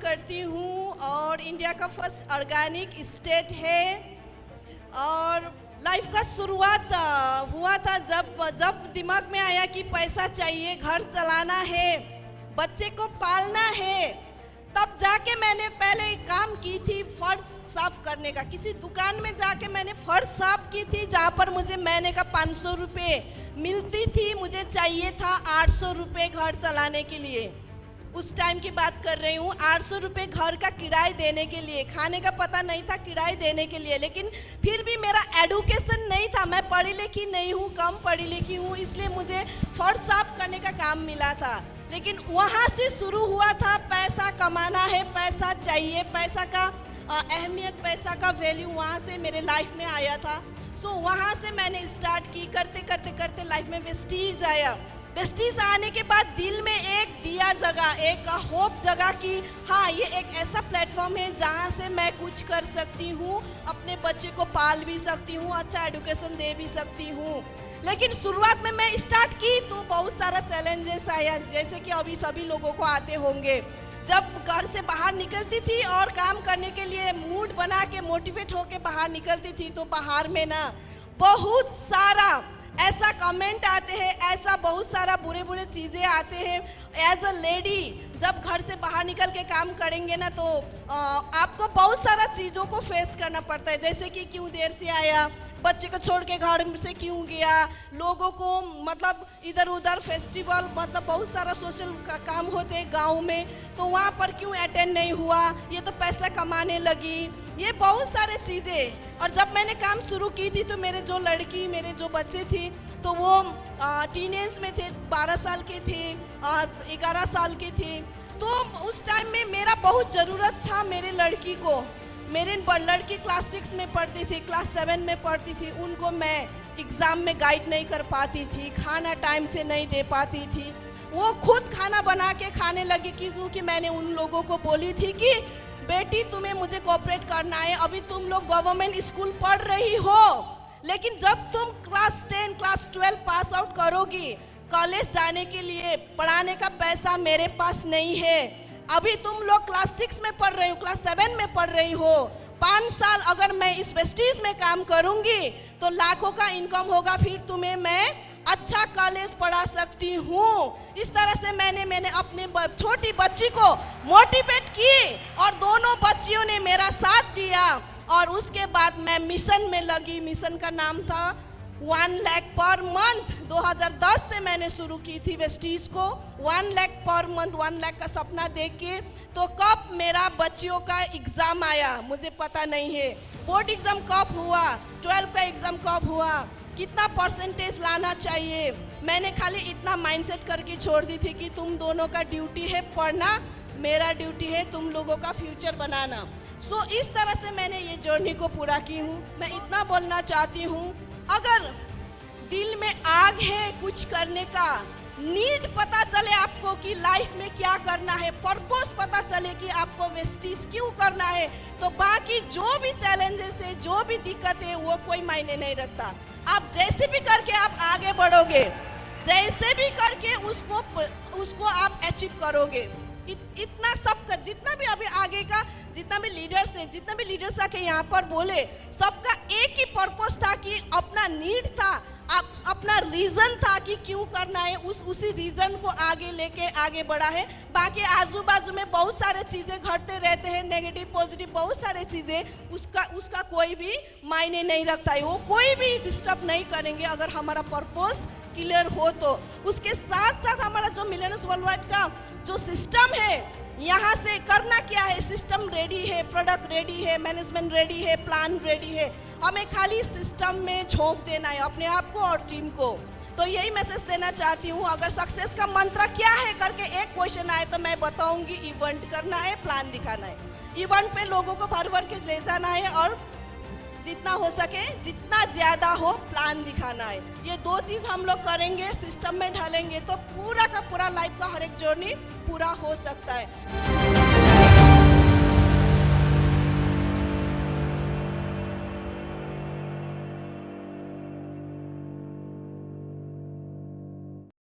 करती हूँ और इंडिया का फर्स्ट ऑर्गेनिक स्टेट है। और लाइफ का शुरुआत हुआ था जब दिमाग में आया कि पैसा चाहिए, घर चलाना है, बच्चे को पालना है। तब जाके मैंने पहले काम की थी फर्श साफ करने का। किसी दुकान में जाके मैंने फर्श साफ की थी, जहाँ पर मुझे महीने का 500 रुपये मिलती थी। मुझे चाहिए था 800 रुपये घर चलाने के लिए। उस टाइम की बात कर रही हूँ। 800 रुपये घर का किराया देने के लिए, खाने का पता नहीं था, किराया देने के लिए। लेकिन फिर भी मेरा एडुकेशन नहीं था, मैं पढ़ी लिखी नहीं हूँ, कम पढ़ी लिखी हूँ, इसलिए मुझे फर्श साफ करने का काम मिला था। लेकिन वहाँ से शुरू हुआ था पैसा कमाना है, पैसा चाहिए, पैसा का अहमियत, पैसा का वैल्यू वहाँ से मेरे लाइफ में आया था। सो वहाँ से मैंने स्टार्ट की। करते करते करते लाइफ में वेस्टीज आया। वेस्टीज आने के बाद दिल में एक दिया जगा, एक होप जगा कि हाँ, ये एक ऐसा प्लेटफॉर्म है जहाँ से मैं कुछ कर सकती हूँ, अपने बच्चे को पाल भी सकती हूँ, अच्छा एडुकेशन दे भी सकती हूँ। लेकिन शुरुआत में मैं स्टार्ट की तो बहुत सारा चैलेंजेस आया, जैसे कि अभी सभी लोगों को आते होंगे। जब घर से बाहर निकलती थी और काम करने के लिए मूड बना के मोटिवेट होके बाहर निकलती थी, तो बाहर में ना बहुत सारा ऐसा कमेंट आते हैं, ऐसा बहुत सारा बुरे बुरे चीज़ें आते हैं। एज अ लेडी जब घर से बाहर निकल के काम करेंगे ना, तो आपको बहुत सारा चीज़ों को फेस करना पड़ता है, जैसे कि क्यों देर से आया, बच्चे को छोड़ के घर से क्यों गया, लोगों को मतलब इधर उधर फेस्टिवल, मतलब बहुत सारा सोशल काम होते हैं गाँव में, तो वहाँ पर क्यों अटेंड नहीं हुआ, ये तो पैसा कमाने लगी, ये बहुत सारे चीज़ें। और जब मैंने काम शुरू की थी तो मेरे जो बच्चे थे तो वो टीनेज में थे, 12 साल के थे, 11 साल के थे। तो उस टाइम में मेरा बहुत ज़रूरत था मेरे लड़की को। मेरे लड़की क्लास 6 में पढ़ती थी, क्लास 7 में पढ़ती थी। उनको मैं एग्ज़ाम में गाइड नहीं कर पाती थी, खाना टाइम से नहीं दे पाती थी। वो खुद खाना बना के खाने लगी क्योंकि मैंने उन लोगों को बोली थी कि बेटी, तुम्हें मुझे कोऑपरेट करना है, अभी तुम लोग गवर्नमेंट स्कूल पढ़ रही हो, लेकिन जब तुम क्लास 10, क्लास 12 पास आउट करोगी, कॉलेज जाने के लिए पढ़ाने का पैसा मेरे पास नहीं है। अभी तुम लोग क्लास 6 में पढ़ रही हो, क्लास 7 में पढ़ रही हो, 5 साल अगर मैं इस वेस्टीज में काम करूंगी तो लाखों का इनकम होगा, फिर तुम्हें मैं अच्छा कॉलेज पढ़ा सकती हूँ। इस तरह से मैंने अपने छोटी बच्ची को मोटिवेट की और दोनों बच्चियों ने मेरा साथ दिया। और उसके बाद मैं मिशन में लगी। मिशन का नाम था 1 लाख पर मंथ। 2010 से मैंने शुरू की थी वेस्टीज को। 1 लाख पर मंथ, 1 लाख का सपना देख के। तो कब मेरा बच्चियों का एग्ज़ाम आया मुझे पता नहीं है। बोर्ड एग्ज़ाम कब हुआ, 12 का एग्ज़ाम कब हुआ, कितना परसेंटेज लाना चाहिए, मैंने खाली इतना माइंडसेट करके छोड़ दी थी कि तुम दोनों का ड्यूटी है पढ़ना, मेरा ड्यूटी है तुम लोगों का फ्यूचर बनाना। सो इस तरह से मैंने ये जर्नी को पूरा की हूँ। मैं इतना बोलना चाहती हूँ, अगर दिल में आग है कुछ करने का, नीड पता चले आपको कि लाइफ में क्या करना है, पर्पस पता चले कि आपको वेस्टीज क्यों करना है, तो बाकी जो भी चैलेंजेस है, जो भी दिक्कत है, वो कोई मायने नहीं रखता। आप जैसे भी करके आप आगे बढ़ोगे, जैसे भी करके उसको आप अचीव करोगे। इतना सब का जितना भी अभी आगे का जितना भी लीडर्स है, जितना भी लीडर्स आके यहाँ पर बोले, सबका एक ही पर्पस था कि अपना नीड था, अपना रीजन था कि क्यों करना है, उसी रीजन को आगे लेके आगे बढ़ा है। बाकी आजू बाजू में बहुत सारे चीजें घटते रहते हैं, नेगेटिव पॉजिटिव बहुत सारे चीजें, उसका कोई भी मायने नहीं रखता है। वो कोई भी डिस्टर्ब नहीं करेंगे अगर हमारा पर्पस क्लियर हो तो। उसके साथ साथ हमारा जो मिलियनर्स वर्ल्डवाइड का जो सिस्टम है, यहाँ से करना क्या है, सिस्टम रेडी है, प्रोडक्ट रेडी है, मैनेजमेंट रेडी है, प्लान रेडी है, हमें खाली सिस्टम में झोंक देना है अपने आप को और टीम को। तो यही मैसेज देना चाहती हूँ। अगर सक्सेस का मंत्र क्या है करके एक क्वेश्चन आए तो मैं बताऊंगी, इवेंट करना है, प्लान दिखाना है, इवेंट पे लोगों को भर भर के ले जाना है और जितना हो सके जितना ज़्यादा हो प्लान दिखाना है। ये 2 चीज़ हम लोग करेंगे, सिस्टम में ढालेंगे तो पूरा का पूरा लाइफ का हर एक जर्नी पूरा हो सकता है।